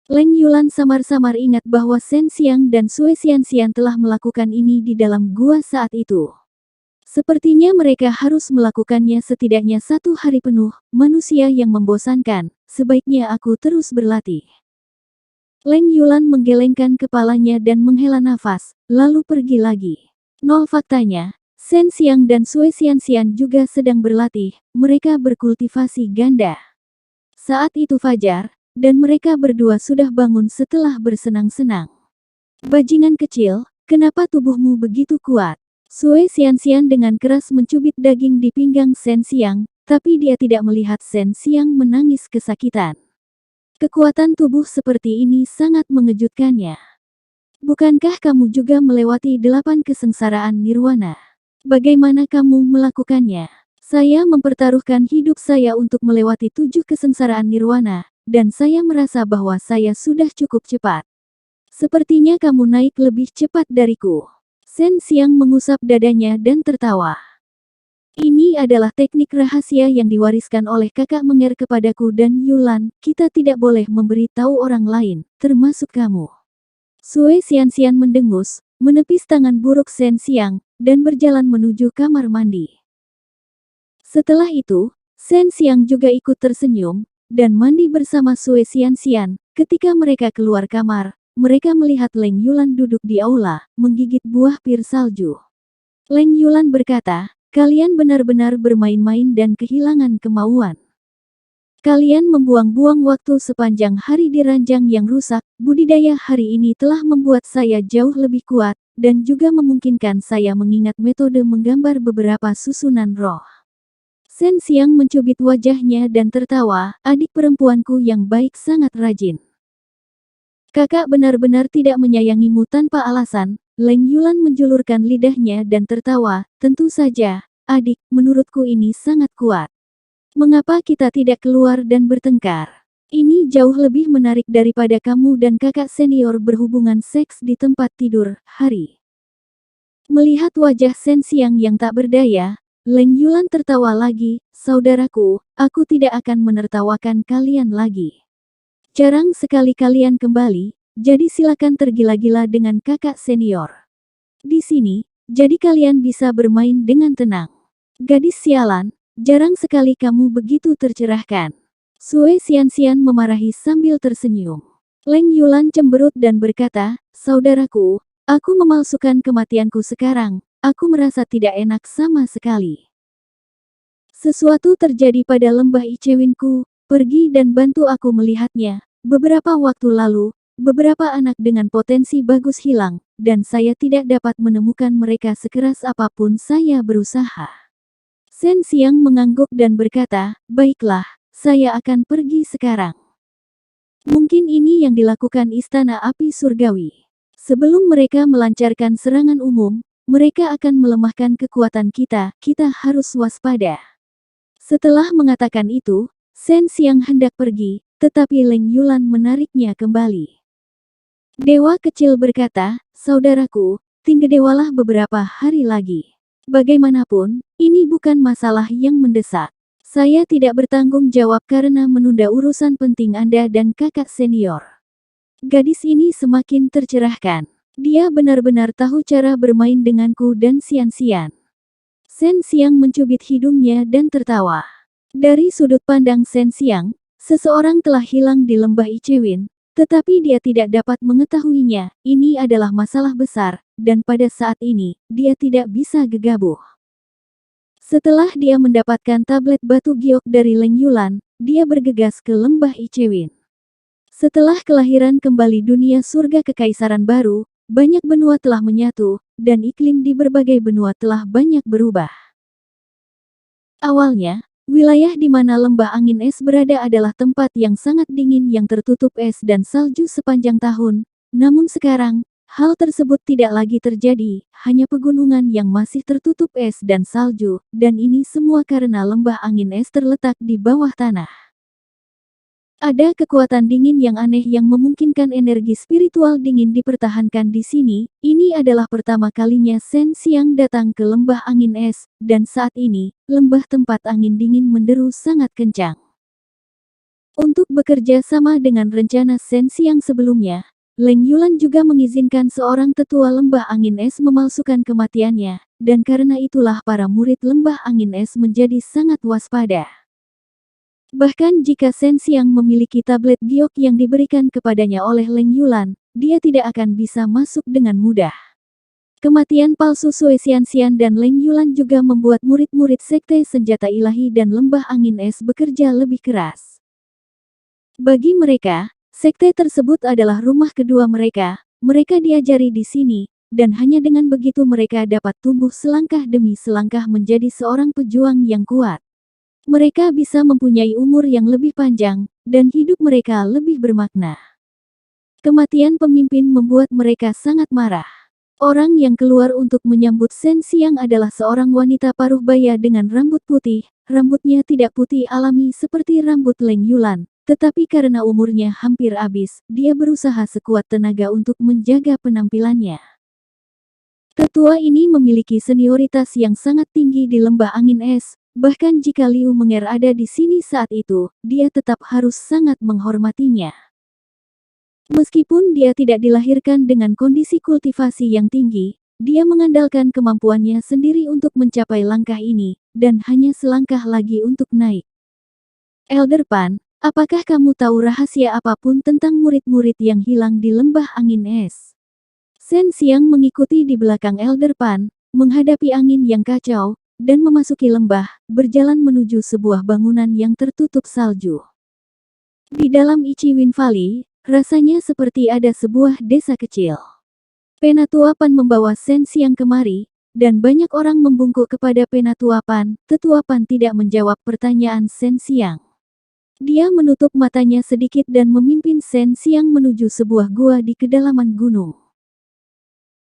Leng Yulan samar-samar ingat bahwa Shen Xiang dan Sue Xianxian telah melakukan ini di dalam gua saat itu. Sepertinya mereka harus melakukannya setidaknya 1 hari penuh. Manusia yang membosankan, sebaiknya aku terus berlatih. Leng Yulan menggelengkan kepalanya dan menghela nafas, lalu pergi lagi. Nol faktanya, Shen Xiang dan Sue Xianxian juga sedang berlatih, mereka berkultivasi ganda. Saat itu fajar, dan mereka berdua sudah bangun setelah bersenang-senang. Bajingan kecil, kenapa tubuhmu begitu kuat? Sue Xianxian dengan keras mencubit daging di pinggang Shen Xiang, tapi dia tidak melihat Shen Xiang menangis kesakitan. Kekuatan tubuh seperti ini sangat mengejutkannya. Bukankah kamu juga melewati 8 kesengsaraan nirwana? Bagaimana kamu melakukannya? Saya mempertaruhkan hidup saya untuk melewati 7 kesengsaraan nirwana, dan saya merasa bahwa saya sudah cukup cepat. Sepertinya kamu naik lebih cepat dariku. Shen Xiang mengusap dadanya dan tertawa. Ini adalah teknik rahasia yang diwariskan oleh kakak Menger kepadaku dan Yulan. Kita tidak boleh memberitahu orang lain, termasuk kamu. Sue Xianxian mendengus, menepis tangan buruk Shen Xiang, dan berjalan menuju kamar mandi. Setelah itu, Shen Xiang juga ikut tersenyum, dan mandi bersama Sue Xianxian. Ketika mereka keluar kamar, mereka melihat Leng Yulan duduk di aula, menggigit buah pir salju. Leng Yulan berkata, kalian benar-benar bermain-main dan kehilangan kemauan. Kalian membuang-buang waktu sepanjang hari di ranjang yang rusak. Budidaya hari ini telah membuat saya jauh lebih kuat, dan juga memungkinkan saya mengingat metode menggambar beberapa susunan roh. Shen Xiang mencubit wajahnya dan tertawa, adik perempuanku yang baik sangat rajin. Kakak benar-benar tidak menyayangimu tanpa alasan. Leng Yulan menjulurkan lidahnya dan tertawa, tentu saja, adik, menurutku ini sangat kuat. Mengapa kita tidak keluar dan bertengkar? Ini jauh lebih menarik daripada kamu dan kakak senior berhubungan seks di tempat tidur, hari. Melihat wajah Shen Xiang yang tak berdaya, Leng Yulan tertawa lagi, saudaraku, aku tidak akan menertawakan kalian lagi. Jarang sekali kalian kembali, jadi silakan tergila-gila dengan kakak senior. Di sini, jadi kalian bisa bermain dengan tenang. Gadis sialan, jarang sekali kamu begitu tercerahkan. Sue Xianxian memarahi sambil tersenyum. Leng Yulan cemberut dan berkata, saudaraku, aku memalsukan kematianku sekarang, aku merasa tidak enak sama sekali. Sesuatu terjadi pada lembah Icewinku, pergi dan bantu aku melihatnya. Beberapa waktu lalu, beberapa anak dengan potensi bagus hilang, dan saya tidak dapat menemukan mereka sekeras apapun saya berusaha. Shen Xiang mengangguk dan berkata, baiklah, saya akan pergi sekarang. Mungkin ini yang dilakukan Istana Api Surgawi. Sebelum mereka melancarkan serangan umum, mereka akan melemahkan kekuatan kita harus waspada. Setelah mengatakan itu, Shen Xiang hendak pergi, tetapi Leng Yulan menariknya kembali. Dewa kecil berkata, saudaraku, tinggallah beberapa hari lagi. Bagaimanapun, ini bukan masalah yang mendesak. Saya tidak bertanggung jawab karena menunda urusan penting Anda dan kakak senior. Gadis ini semakin tercerahkan. Dia benar-benar tahu cara bermain denganku dan Xian-Xian. Shen Xiang mencubit hidungnya dan tertawa. Dari sudut pandang Shen Xiang, seseorang telah hilang di lembah Icewin, tetapi dia tidak dapat mengetahuinya. Ini adalah masalah besar, dan pada saat ini, dia tidak bisa gegabah. Setelah dia mendapatkan tablet batu giok dari Leng Yulan, dia bergegas ke lembah Icewin. Setelah kelahiran kembali dunia surga kekaisaran baru, banyak benua telah menyatu, dan iklim di berbagai benua telah banyak berubah. Awalnya, wilayah di mana lembah angin es berada adalah tempat yang sangat dingin yang tertutup es dan salju sepanjang tahun. Namun sekarang, hal tersebut tidak lagi terjadi, hanya pegunungan yang masih tertutup es dan salju, dan ini semua karena lembah angin es terletak di bawah tanah. Ada kekuatan dingin yang aneh yang memungkinkan energi spiritual dingin dipertahankan di sini. Ini adalah pertama kalinya Shen Xiang datang ke lembah angin es, dan saat ini, lembah tempat angin dingin menderu sangat kencang. Untuk bekerja sama dengan rencana Shen Xiang sebelumnya, Leng Yulan juga mengizinkan seorang tetua lembah angin es memalsukan kematiannya, dan karena itulah para murid lembah angin es menjadi sangat waspada. Bahkan jika Shen Xiang memiliki tablet giok yang diberikan kepadanya oleh Leng Yulan, dia tidak akan bisa masuk dengan mudah. Kematian palsu Sue Xianxian dan Leng Yulan juga membuat murid-murid sekte senjata ilahi dan lembah angin es bekerja lebih keras. Bagi mereka, sekte tersebut adalah rumah kedua mereka. Mereka diajari di sini, dan hanya dengan begitu mereka dapat tumbuh selangkah demi selangkah menjadi seorang pejuang yang kuat. Mereka bisa mempunyai umur yang lebih panjang, dan hidup mereka lebih bermakna. Kematian pemimpin membuat mereka sangat marah. Orang yang keluar untuk menyambut Shen Xiang adalah seorang wanita paruh baya dengan rambut putih. Rambutnya tidak putih alami seperti rambut Leng Yulan, tetapi karena umurnya hampir habis, dia berusaha sekuat tenaga untuk menjaga penampilannya. Tetua ini memiliki senioritas yang sangat tinggi di lembah angin es. Bahkan jika Liu Menger ada di sini saat itu, dia tetap harus sangat menghormatinya. Meskipun dia tidak dilahirkan dengan kondisi kultivasi yang tinggi, dia mengandalkan kemampuannya sendiri untuk mencapai langkah ini, dan hanya selangkah lagi untuk naik. Elder Pan, apakah kamu tahu rahasia apapun tentang murid-murid yang hilang di lembah angin es? Shen Xiang mengikuti di belakang Elder Pan, menghadapi angin yang kacau, dan memasuki lembah, berjalan menuju sebuah bangunan yang tertutup salju. Di dalam Icewin Valley, rasanya seperti ada sebuah desa kecil. Penatua Pan membawa Shen Xiang kemari, dan banyak orang membungkuk kepada Penatua Pan. Tetua Pan tidak menjawab pertanyaan Shen Xiang. Dia menutup matanya sedikit dan memimpin Shen Xiang menuju sebuah gua di kedalaman gunung.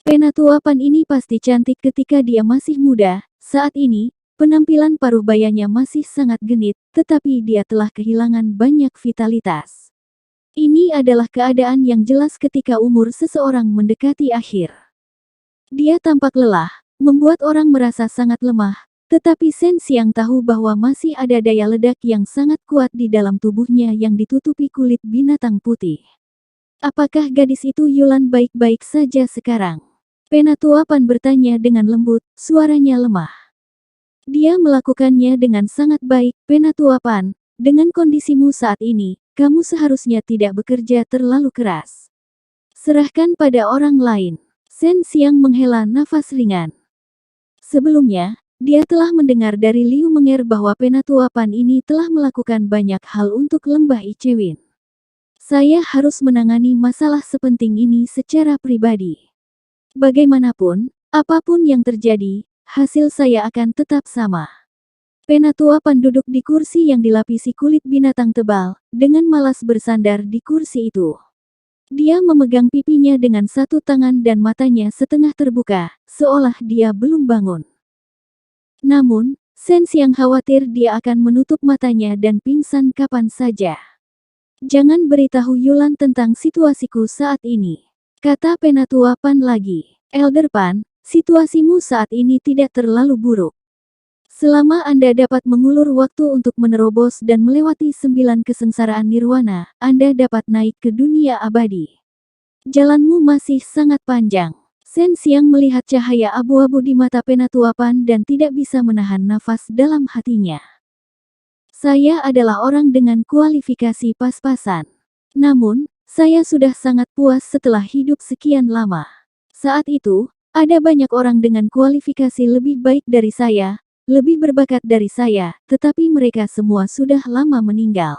Penatua Pan ini pasti cantik ketika dia masih muda. Saat ini, penampilan paruh bayanya masih sangat genit, tetapi dia telah kehilangan banyak vitalitas. Ini adalah keadaan yang jelas ketika umur seseorang mendekati akhir. Dia tampak lelah, membuat orang merasa sangat lemah, Tetapi Shen Xiang tahu bahwa masih ada daya ledak yang sangat kuat di dalam tubuhnya yang ditutupi kulit binatang putih. Apakah gadis itu Yulan baik-baik saja sekarang? Penatua Pan bertanya dengan lembut, suaranya lemah. Dia melakukannya dengan sangat baik, Penatua Pan. Dengan kondisimu saat ini, kamu seharusnya tidak bekerja terlalu keras. Serahkan pada orang lain. Shen Xiang menghela nafas ringan. Sebelumnya, dia telah mendengar dari Liu Menger bahwa Penatua Pan ini telah melakukan banyak hal untuk lembah Ichewin. Saya harus menangani masalah sepenting ini secara pribadi. Bagaimanapun, apapun yang terjadi, hasil saya akan tetap sama. Penatua Pan duduk di kursi yang dilapisi kulit binatang tebal, dengan malas bersandar di kursi itu. Dia memegang pipinya dengan satu tangan dan matanya setengah terbuka, seolah dia belum bangun. Namun, Shen Xiang khawatir dia akan menutup matanya dan pingsan kapan saja. Jangan beritahu Yulan tentang situasiku saat ini, kata Penatua Pan lagi. Elder Pan, situasimu saat ini tidak terlalu buruk. Selama Anda dapat mengulur waktu untuk menerobos dan melewati 9 kesengsaraan nirwana, Anda dapat naik ke dunia abadi. Jalanmu masih sangat panjang. Shen Xiang melihat cahaya abu-abu di mata Penatua Pan dan tidak bisa menahan nafas dalam hatinya. Saya adalah orang dengan kualifikasi pas-pasan. Namun, saya sudah sangat puas setelah hidup sekian lama. Saat itu, ada banyak orang dengan kualifikasi lebih baik dari saya, lebih berbakat dari saya, tetapi mereka semua sudah lama meninggal.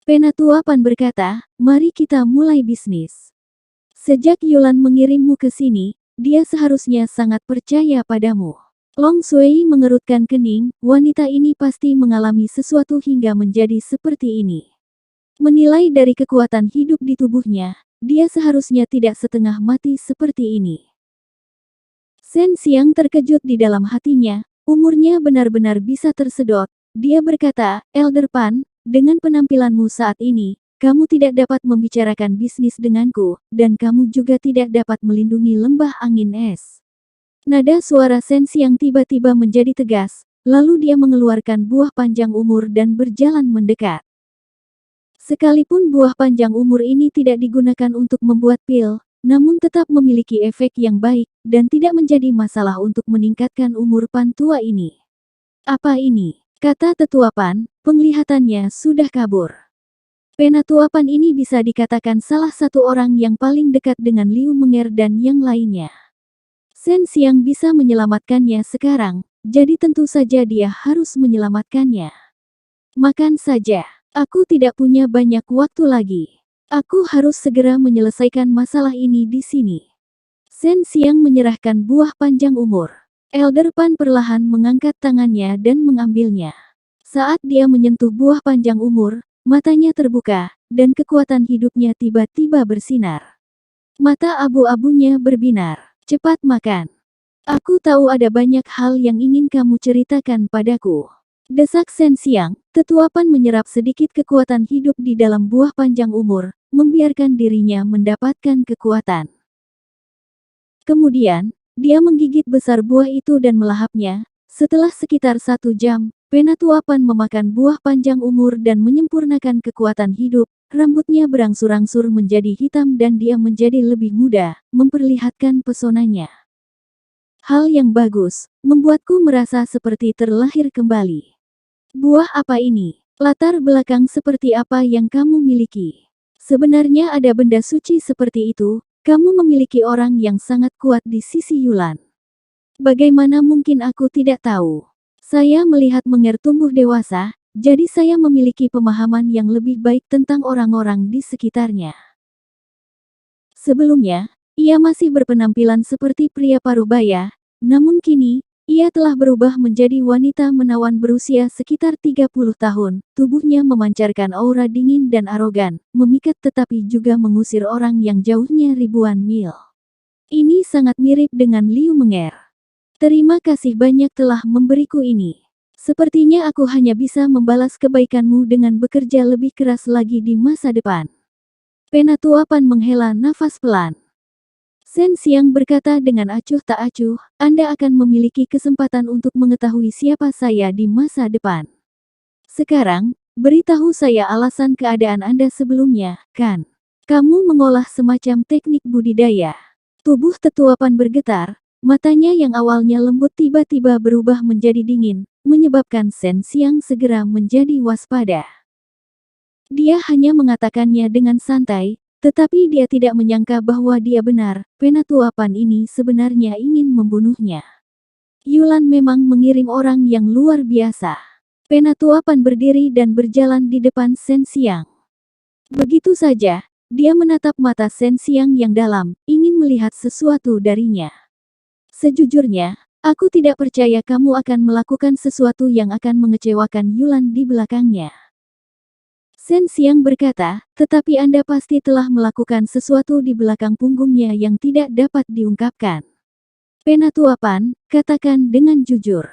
Penatua Pan berkata, mari kita mulai bisnis. Sejak Yulan mengirimmu ke sini, dia seharusnya sangat percaya padamu. Long Shui mengerutkan kening, wanita ini pasti mengalami sesuatu hingga menjadi seperti ini. Menilai dari kekuatan hidup di tubuhnya, dia seharusnya tidak setengah mati seperti ini. Shen Xiang terkejut di dalam hatinya, umurnya benar-benar bisa tersedot. Dia berkata, Elder Pan, dengan penampilanmu saat ini, kamu tidak dapat membicarakan bisnis denganku, dan kamu juga tidak dapat melindungi lembah angin es. Nada suara Shen Xiang tiba-tiba menjadi tegas, lalu dia mengeluarkan buah panjang umur dan berjalan mendekat. Sekalipun buah panjang umur ini tidak digunakan untuk membuat pil, namun tetap memiliki efek yang baik, dan tidak menjadi masalah untuk meningkatkan umur Pan tua ini. Apa ini? Kata tetua Pan, penglihatannya sudah kabur. Penatua Pan ini bisa dikatakan salah satu orang yang paling dekat dengan Liu Menger dan yang lainnya. Shen Xiang bisa menyelamatkannya sekarang, jadi tentu saja dia harus menyelamatkannya. Makan saja, aku tidak punya banyak waktu lagi. Aku harus segera menyelesaikan masalah ini di sini. Shen Xiang menyerahkan buah panjang umur. Elder Pan perlahan mengangkat tangannya dan mengambilnya. Saat dia menyentuh buah panjang umur, matanya terbuka, dan kekuatan hidupnya tiba-tiba bersinar. Mata abu-abunya berbinar. Cepat makan. Aku tahu ada banyak hal yang ingin kamu ceritakan padaku. Desak Shen Xiang, tetua Pan menyerap sedikit kekuatan hidup di dalam buah panjang umur, membiarkan dirinya mendapatkan kekuatan. Kemudian, dia menggigit besar buah itu dan melahapnya. Setelah sekitar 1 jam, Penatua Pan memakan buah panjang umur dan menyempurnakan kekuatan hidup, rambutnya berangsur-angsur menjadi hitam dan dia menjadi lebih muda, memperlihatkan pesonanya. Hal yang bagus, membuatku merasa seperti terlahir kembali. Buah apa ini? Latar belakang seperti apa yang kamu miliki? Sebenarnya ada benda suci seperti itu, kamu memiliki orang yang sangat kuat di sisi Yulan. Bagaimana mungkin aku tidak tahu? Saya melihat Menger tumbuh dewasa, jadi saya memiliki pemahaman yang lebih baik tentang orang-orang di sekitarnya. Sebelumnya, ia masih berpenampilan seperti pria parubaya, namun kini, ia telah berubah menjadi wanita menawan berusia sekitar 30 tahun, tubuhnya memancarkan aura dingin dan arogan, memikat tetapi juga mengusir orang yang jauhnya ribuan mil. Ini sangat mirip dengan Liu Menger. Terima kasih banyak telah memberiku ini. Sepertinya aku hanya bisa membalas kebaikanmu dengan bekerja lebih keras lagi di masa depan. Penatua Pan menghela nafas pelan. Shen Xiang berkata dengan acuh tak acuh, Anda akan memiliki kesempatan untuk mengetahui siapa saya di masa depan. Sekarang, beritahu saya alasan keadaan Anda sebelumnya, kan? Kamu mengolah semacam teknik budidaya. Tubuh Tetua Pan bergetar, matanya yang awalnya lembut tiba-tiba berubah menjadi dingin, menyebabkan Shen Xiang segera menjadi waspada. Dia hanya mengatakannya dengan santai, tetapi dia tidak menyangka bahwa dia benar, Penatua Pan ini sebenarnya ingin membunuhnya. Yulan memang mengirim orang yang luar biasa. Penatua Pan berdiri dan berjalan di depan Shen Xiang. Begitu saja, dia menatap mata Shen Xiang yang dalam, ingin melihat sesuatu darinya. Sejujurnya, aku tidak percaya kamu akan melakukan sesuatu yang akan mengecewakan Yulan di belakangnya. Shen Xiang berkata, tetapi Anda pasti telah melakukan sesuatu di belakang punggungnya yang tidak dapat diungkapkan. Penatua Pan, katakan dengan jujur.